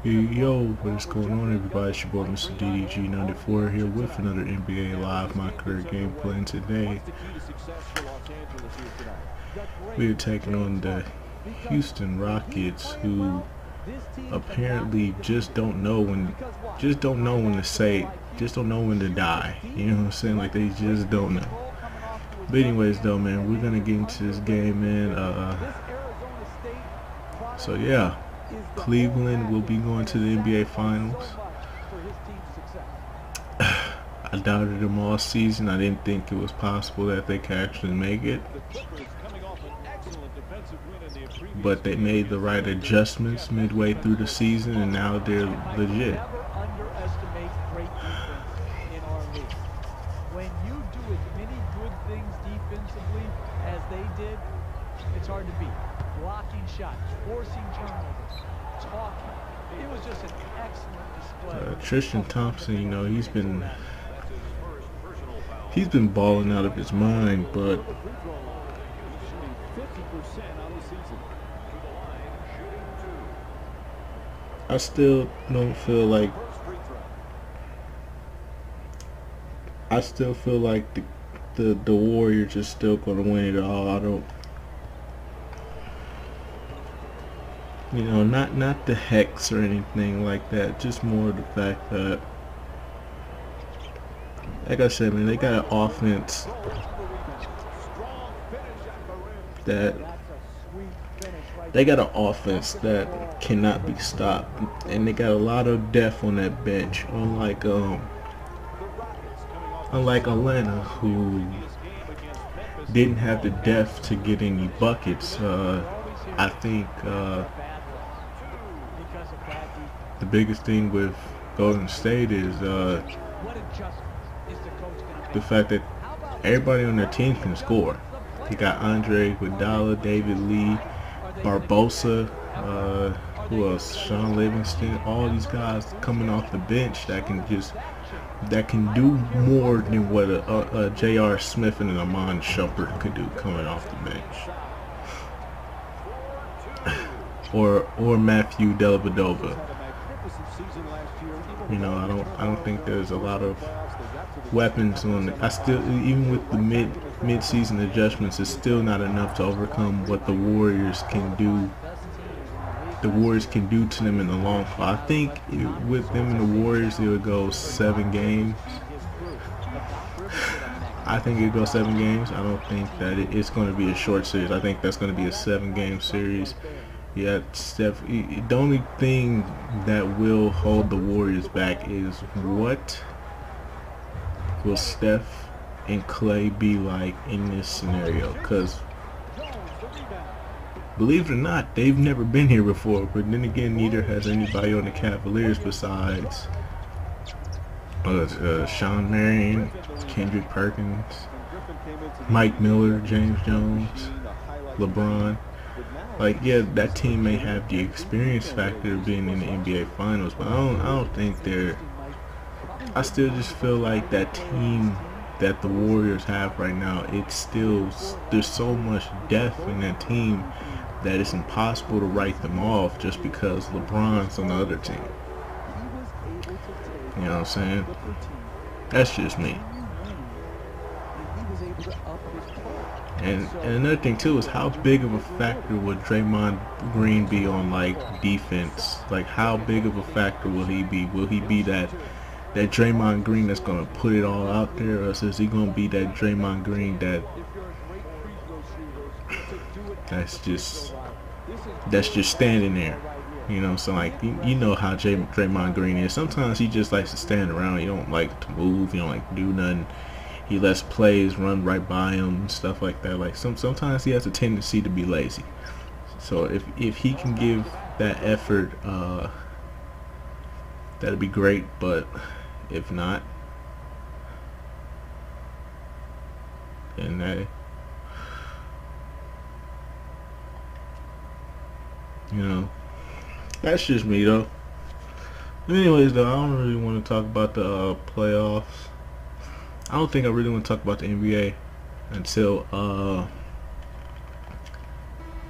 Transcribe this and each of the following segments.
Yo, what is going on, everybody? It's your boy Mr. DDG94 here with another NBA Live My Career gameplay. And today we are taking on the Houston Rockets, who apparently just don't know when to say, just don't know when to die. You know what I'm saying? Like, they just don't know. But anyways, though, man, we're gonna get into this game, man. So yeah. Cleveland will be going to the NBA Finals. I doubted them all season. I didn't think it was possible that they could actually make it. But they made the right adjustments midway through the season, and now they're legit. When you do as many good things defensively as they did, it's hard to beat. Blocking shots, forcing turnovers, talking. It was just an excellent display. Tristan Thompson, you know, he's been balling out of his mind, but I still don't feel like the Warriors are still gonna win it all. I don't, you know, not the hex or anything like that. Just more the fact that, like I said, man, they got an offense that cannot be stopped, and they got a lot of depth on that bench. Unlike Atlanta, who didn't have the depth to get any buckets. I think the biggest thing with Golden State is the fact that everybody on their team can score. You got Andre Iguodala, David Lee, Barbosa, who else? Sean Livingston. All these guys coming off the bench that can do more than what a J.R. Smith and an Amon Shumpert could do coming off the bench. Or Matthew Dellavedova. You know, I don't think there's a lot of weapons on it. Even with the mid-season adjustments, it's still not enough to overcome what the Warriors can do. The Warriors can do to them in the long haul. I think with them and the Warriors, it would go 7 games. I think it would go 7 games. I don't think that it's going to be a short series. I think that's going to be a 7-game series. Yeah, Steph. The only thing that will hold the Warriors back is what will Steph and Clay be like in this scenario? Because believe it or not, they've never been here before. But then again, neither has anybody on the Cavaliers besides Sean Marion, Kendrick Perkins, Mike Miller, James Jones, LeBron. Like, yeah, that team may have the experience factor of being in the NBA Finals, but I don't think they're. I still just feel like that team that the Warriors have right now, there's so much depth in that team that it's impossible to write them off just because LeBron's on the other team. You know what I'm saying? That's just me. And another thing too is how big of a factor would Draymond Green be on, like, defense? Like, how big of a factor will he be? Will he be that Draymond Green that's gonna put it all out there, or is he gonna be that Draymond Green that's just standing there? You know, so like you know how Draymond Green is. Sometimes he just likes to stand around. He don't like to move. He don't like to do nothing. He lets plays run right by him and stuff like that. Like sometimes he has a tendency to be lazy. So if he can give that effort, that'd be great. But if not, then you know, that's just me though. Anyways, though, I don't really want to talk about the playoffs. I don't think I really want to talk about the NBA until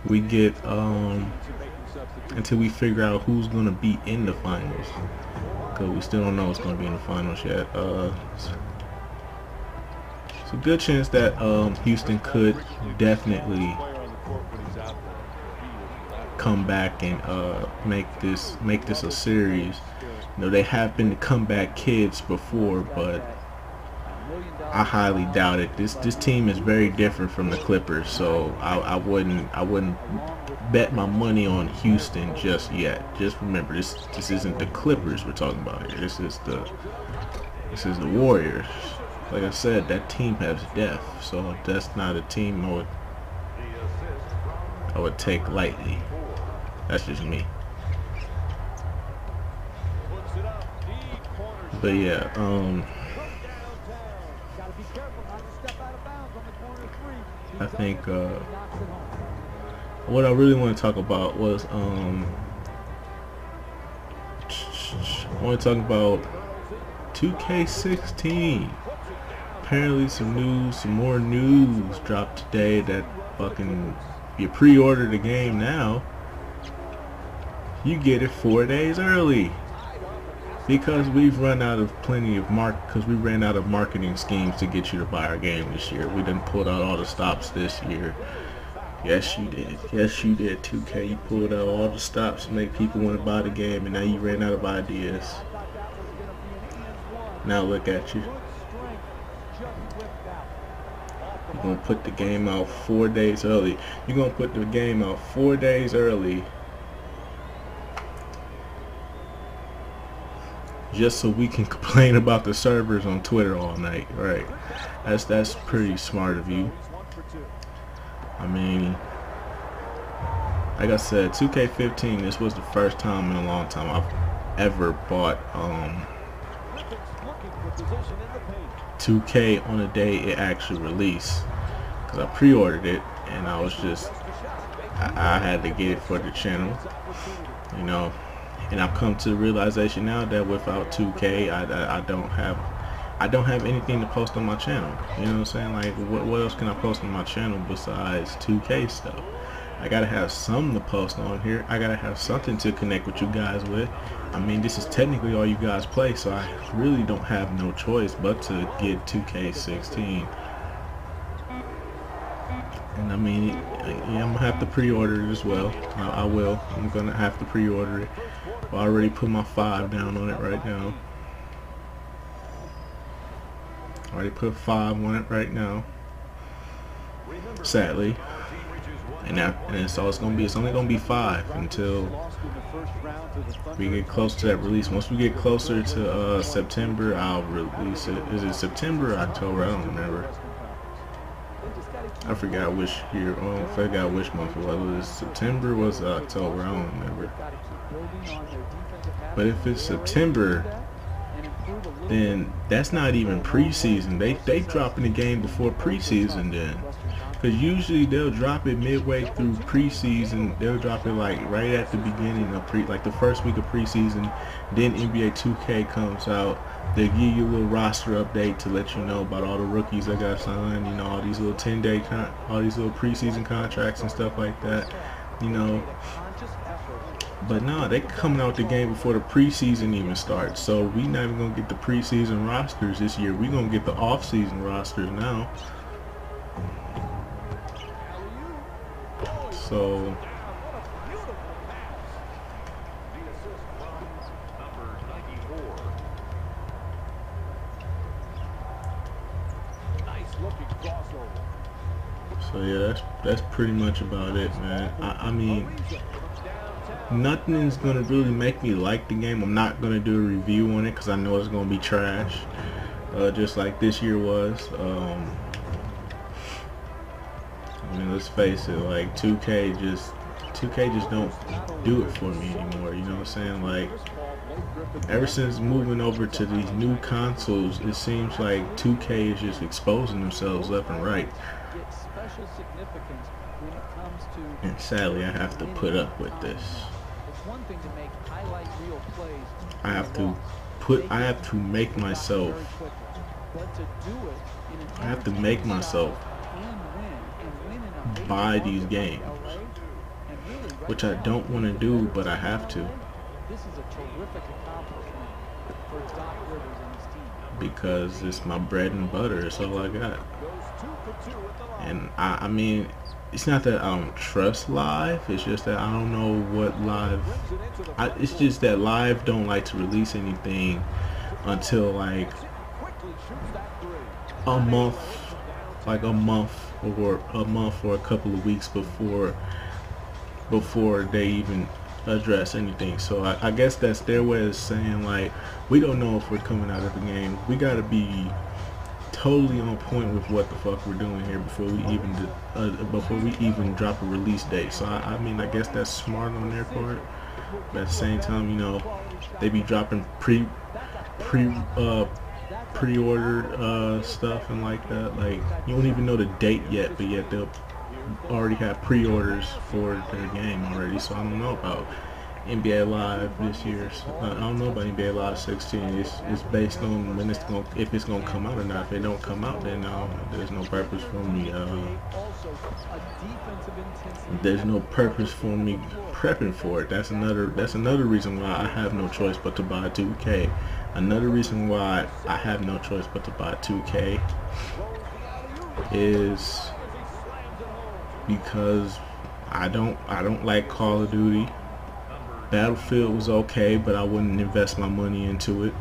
we get until we figure out who's going to be in the finals. Because we still don't know what's going to be in the finals yet. It's a good chance that Houston could definitely come back and make this a series. You know, they have been the comeback kids before, but I highly doubt it. This team is very different from the Clippers, so I wouldn't bet my money on Houston just yet. Just remember, this isn't the Clippers we're talking about here. This is the Warriors. Like I said, that team has depth, so that's not a team I would take lightly. That's just me. But yeah, I think what I really want to talk about was I want to talk about 2K16. Apparently some more news dropped today that fucking if you pre-order the game now, you get it 4 days early. Because we've run out of we ran out of marketing schemes to get you to buy our game this year. We done pulled out all the stops this year. Yes, you did. Yes, you did, 2K. You pulled out all the stops to make people want to buy the game, and now you ran out of ideas. Now look at you. You're going to put the game out 4 days early. You're going to put the game out 4 days early just so we can complain about the servers on Twitter all night, right? That's pretty smart of you. I mean, like I said, 2K15, this was the first time in a long time I've ever bought 2K on the day it actually released, because I pre-ordered it and I was just I had to get it for the channel, you know. And I've come to the realization now that without 2K, I don't have anything to post on my channel. You know what I'm saying? Like, what else can I post on my channel besides 2K stuff? I gotta have something to post on here. I gotta have something to connect with you guys with. I mean, this is technically all you guys play, so I really don't have no choice but to get 2K16. And I mean, yeah, I'm gonna have to pre-order it as well. I will. I'm gonna have to pre-order it. I already put my 5 down on it right now. Already put 5 on it right now. Sadly. And so it's only gonna be 5 until we get close to that release. Once we get closer to September, I'll release it. Is it September or October? I don't remember. I forgot which year. I forgot which month it was. Whether it was September or was it October? I don't remember. But if it's September, then that's not even preseason. They dropping the game before preseason then. Because usually they'll drop it midway through preseason. They'll drop it like right at the beginning of like the first week of preseason. Then NBA 2K comes out. They give you a little roster update to let you know about all the rookies that got signed. You know, all these little 10-day, all these little preseason contracts and stuff like that. You know. But no, they coming out the game before the preseason even starts. So we not even gonna get the preseason rosters this year. We gonna get the off-season rosters now. So yeah, that's pretty much about it, man. I mean, nothing's gonna really make me like the game. I'm not gonna do a review on it because I know it's gonna be trash, just like this year was. I mean, let's face it, like 2K just don't do it for me anymore. You know what I'm saying? Like, ever since moving over to these new consoles, it seems like 2K is just exposing themselves left and right. And sadly, I have to put up with this. I have to make myself buy these games. which I don't want to do, but I have to. This is a terrific accomplishment for Doc Rivers and his team. Because it's my bread and butter. It's all I got. And I mean, it's not that I don't trust live. It's just that I don't know what live. It's just that live don't like to release anything until like a month or a couple of weeks before they even address anything. So I guess that's their way of saying, like, we don't know if we're coming out of the game. We got to be totally on point with what the fuck we're doing here before we even drop a release date. So I mean, I guess that's smart on their part, but at the same time, you know, they be dropping pre-ordered stuff and like that. Like, you don't even know the date yet, but yet they'll already have pre-orders for their game already. So I don't know about NBA Live this year. So I don't know about NBA Live 16. It's based on when if it's gonna come out or not. If it don't come out, then there's no purpose for me. There's no purpose for me prepping for it. That's another reason why I have no choice but to buy 2K. Another reason why I have no choice but to buy 2K is because I don't like Call of Duty. Battlefield was okay, but I wouldn't invest my money into it.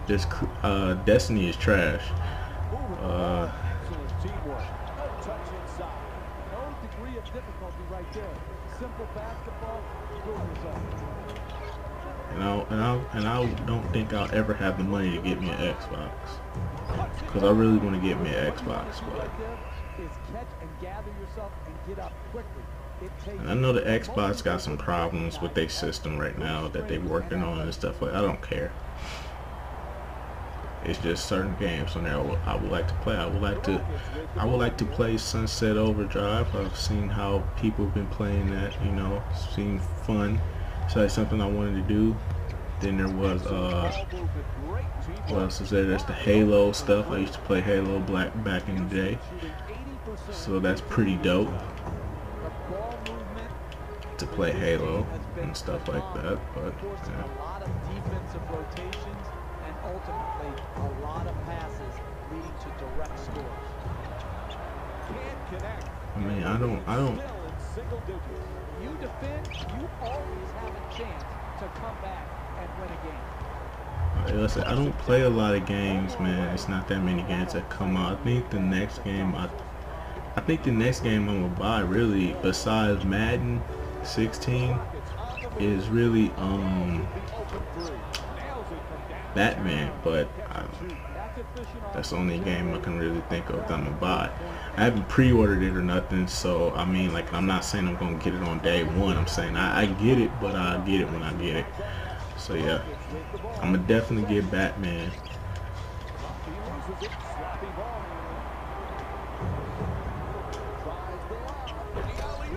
Destiny is trash. And I don't think I'll ever have the money to get me an Xbox, because I really want to get me an Xbox. But and I know the Xbox got some problems with their system right now that they're working on and stuff like that. I don't care. It's just certain games on there I would like to play. I would like to play Sunset Overdrive. I've seen how people have been playing that, you know, seemed fun. So that's something I wanted to do. Then there was what else is there? There's the Halo stuff. I used to play Halo back in the day. So that's pretty dope to play Halo and stuff like that. But yeah. A lot of passes leading to direct scores. I mean, I don't. You defend, you always have a chance to come back and win a game. Listen, I don't play a lot of games, man. It's not that many games that come out. I think the next game I'm gonna buy, really, besides Madden 16, is really Batman, but that's the only game I can really think of that I'm gonna buy. I haven't pre-ordered it or nothing, so I mean, like, I'm not saying I'm gonna get it on day one. I'm saying I get it, but I'll get it when I get it. So yeah, I'm gonna definitely get Batman.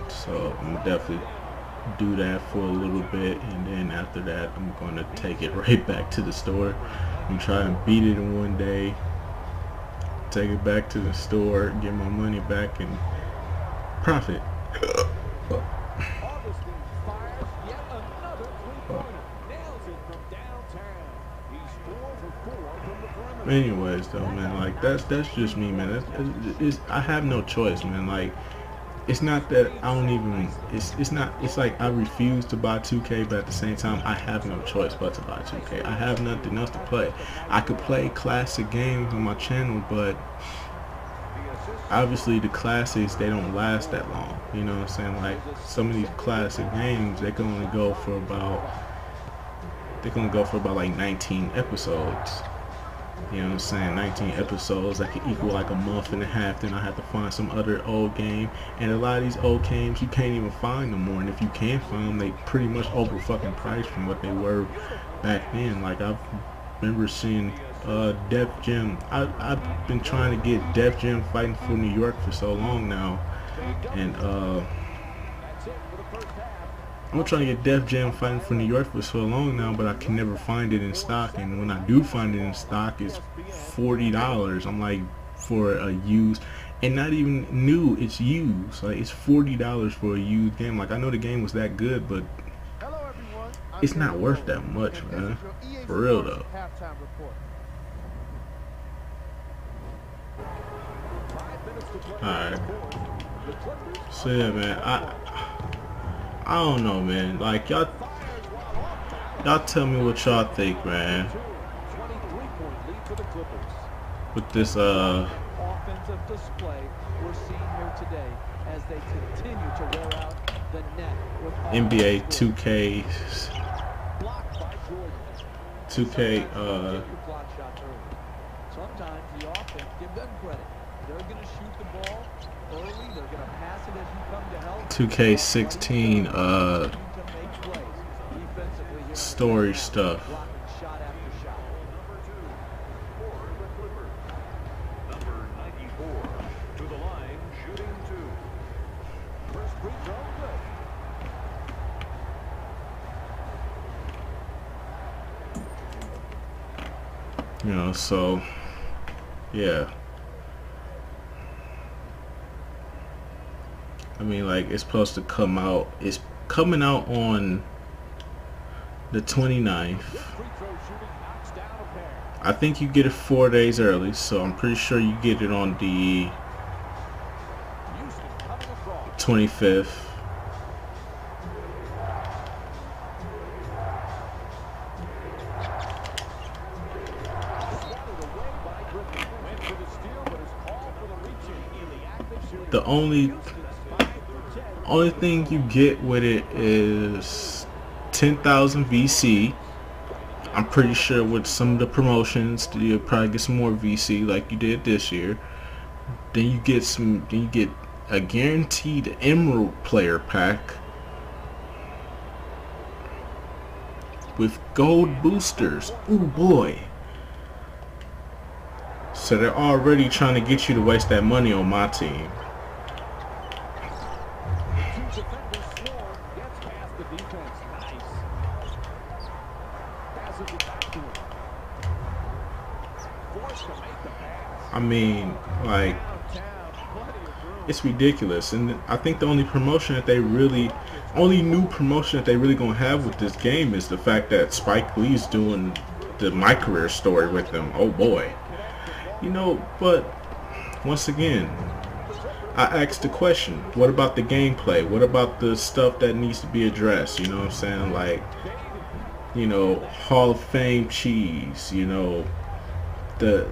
So I'm gonna definitely do that for a little bit, and then after that I'm gonna take it right back to the store and try and beat it in one day, take it back to the store, get my money back, and profit. Anyways though, man, like, that's just me, man. I have no choice, man. Like, it's not that I don't even, it's like I refuse to buy 2K, but at the same time I have no choice but to buy 2K. I have nothing else to play. I could play classic games on my channel, but obviously the classics, they don't last that long. You know what I'm saying? Like, some of these classic games, they can only go for about like 19 episodes. You know what I'm saying? 19 episodes, that could equal like a month and a half. Then I have to find some other old game, and a lot of these old games you can't even find them more. And if you can find them, they pretty much over fucking priced from what they were back then. Like, I remember seeing Def Jam. I've been trying to get Def Jam Fighting for New York for so long now, and I'm trying to get Def Jam Fighting for New York for so long now, but I can never find it in stock. And when I do find it in stock, it's $40. I'm like, for a used, and not even new, it's used. Like, it's $40 for a used game. Like, I know the game was that good, but it's not worth that much, man. For real though. Alright. So yeah, man, I don't know, man. Like, y'all tell me what y'all think, man. With this offensive display we're seeing here today as they continue to wear out the net with NBA 2K 2K sometimes the offense, give them credit. They're going to shoot the ball early, they're going to pass it as you come to help. 2K16 story stuff. You know, so yeah. I mean, like, it's supposed to come out. It's coming out on the 29th. I think you get it 4 days early, so I'm pretty sure you get it on the 25th. The only thing you get with it is 10,000 VC. I'm pretty sure with some of the promotions you'll probably get some more VC like you did this year. Then you get a guaranteed Emerald player pack with gold boosters. Ooh boy. So they're already trying to get you to waste that money on my team. I mean, like, it's ridiculous. And I think the only promotion that new promotion that they really gonna have with this game is the fact that Spike Lee's doing the My Career story with them. Oh boy. You know, but once again, I asked the question, what about the gameplay? What about the stuff that needs to be addressed? You know what I'm saying? Like, you know, Hall of Fame cheese, you know, the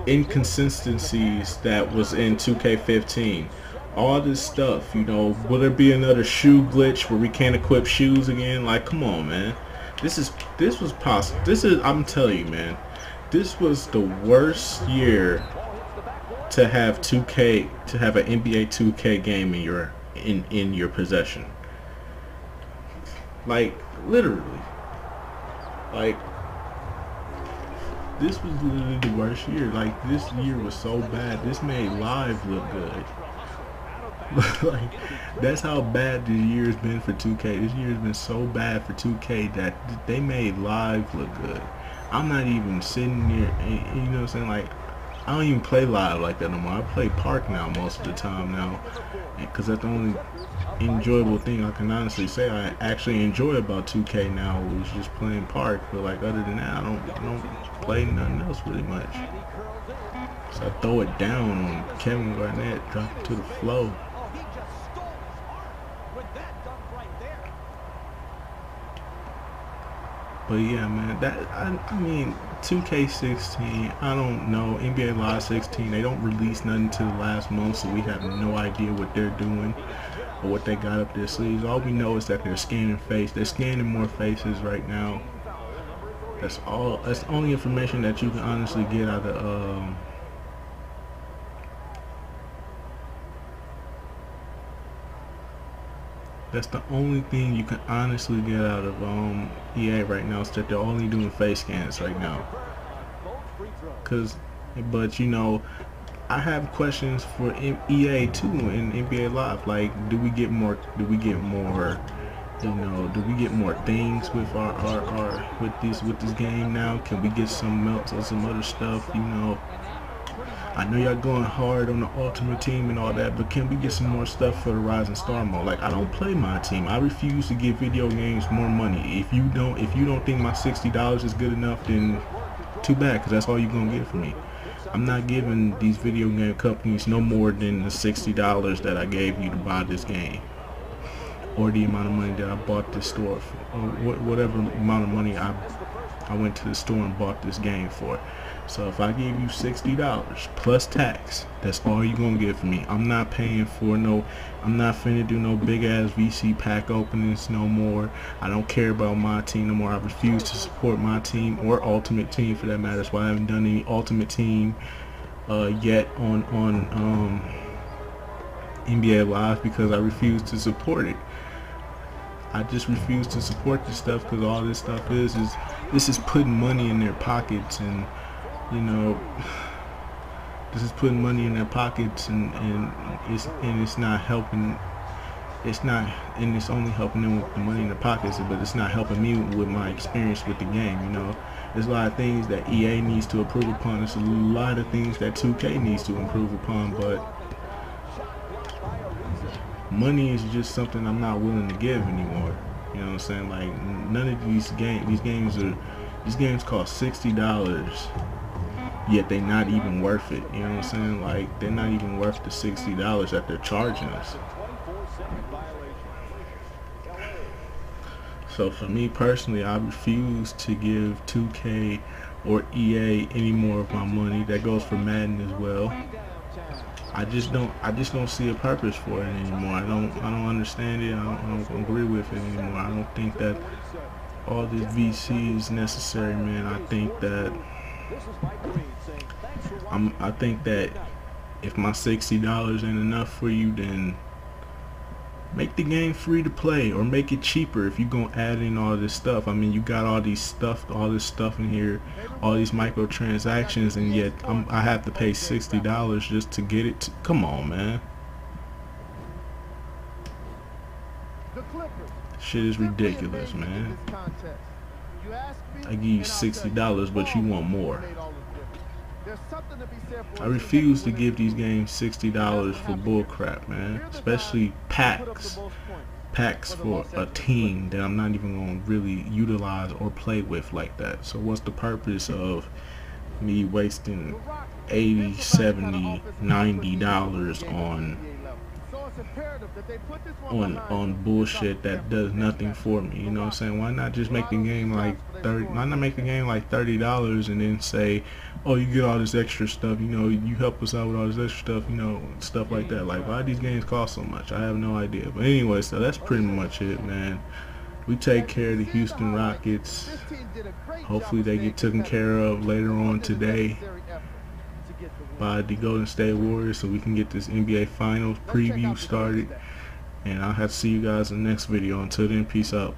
inconsistencies that was in 2K15. All this stuff, you know, will there be another shoe glitch where we can't equip shoes again? Like, come on, man. This was possible. I'm telling you, man, this was the worst year to have 2K, to have an NBA 2K game in your possession. Like, literally. Like, this was literally the worst year. Like, this year was so bad. This made Live look good. Like, that's how bad this year's been for 2K. This year's been so bad for 2K that they made Live look good. I'm not even sitting there, you know what I'm saying? Like, I don't even play Live like that no more. I play Park now most of the time now, because that's the only enjoyable thing I can honestly say I actually enjoy about 2K now is just playing Park. But like, other than that, I don't play nothing else really much. So I throw it down on Kevin Garnett, drop it to the floor. But yeah, man, I mean, 2K16, I don't know, NBA Live 16, they don't release nothing until the last month, so we have no idea what they're doing or what they got up their sleeves. All we know is that they're scanning they're scanning more faces right now. That's all. That's the only information that you can honestly get out of that's the only thing you can honestly get out of EA right now, is that they're only doing face scans right now. But you know, I have questions for EA too in NBA Live. Like, do we get more You know, do we get more things with our with this game now? Can we get some else or some other stuff? You know, I know y'all going hard on the Ultimate Team and all that, but can we get some more stuff for the Rising Star mode? Like, I don't play my team. I refuse to give video games more money. If you don't think my $60 is good enough, then too bad, because that's all you're gonna get from me. I'm not giving these video game companies no more than the $60 that I gave you to buy this game, or the amount of money that I bought this store for, or whatever amount of money I went to the store and bought this game for. So if I gave you $60 plus tax, that's all you're gonna get from me. I'm not paying for no, I'm not finna do no big ass VC pack openings no more. I don't care about my team no more. I refuse to support my team or Ultimate Team for that matter. That's why I haven't done any Ultimate Team yet on NBA Live, because I refuse to support it. I just refuse to support this stuff, because all this stuff is this is putting money in their pockets, and you know, this is putting money in their pockets, and it's not helping. It's not, and it's only helping them with the money in their pockets, but it's not helping me with my experience with the game. You know, there's a lot of things that EA needs to improve upon. There's a lot of things that 2K needs to improve upon, but money is just something I'm not willing to give anymore. You know what I'm saying? Like, none of these games cost $60, yet they're not even worth it. You know what I'm saying? Like, they're not even worth the $60 that they're charging us. So for me personally, I refuse to give 2K or EA any more of my money. That goes for Madden as well. I just don't see a purpose for it anymore. I don't understand it. I don't agree with it anymore. I don't think that all this VC is necessary, man. I think that if my $60 ain't enough for you, then make the game free to play, or make it cheaper if you're gonna add in all this stuff. I mean, you got all this stuff in here, all these microtransactions, and yet I have to pay $60 just to get it. Come on, man. Shit is ridiculous, man. I give you $60, but you want more. I refuse to give these games $60 for bullcrap, man. Especially packs for a team that I'm not even going to really utilize or play with like that. So what's the purpose of me wasting $80, $70, $90 on bullshit that does nothing for me? You know what I'm saying? Why not just make the game like $30 and then say, oh, you get all this extra stuff, you know, you help us out with all this extra stuff, you know, stuff like that. Like, why these games cost so much? I have no idea. But anyway, so that's pretty much it, man. We take care of the Houston Rockets. Hopefully they get taken care of later on today by the Golden State Warriors, so we can get this NBA Finals preview started. And I'll have to see you guys in the next video. Until then, peace out.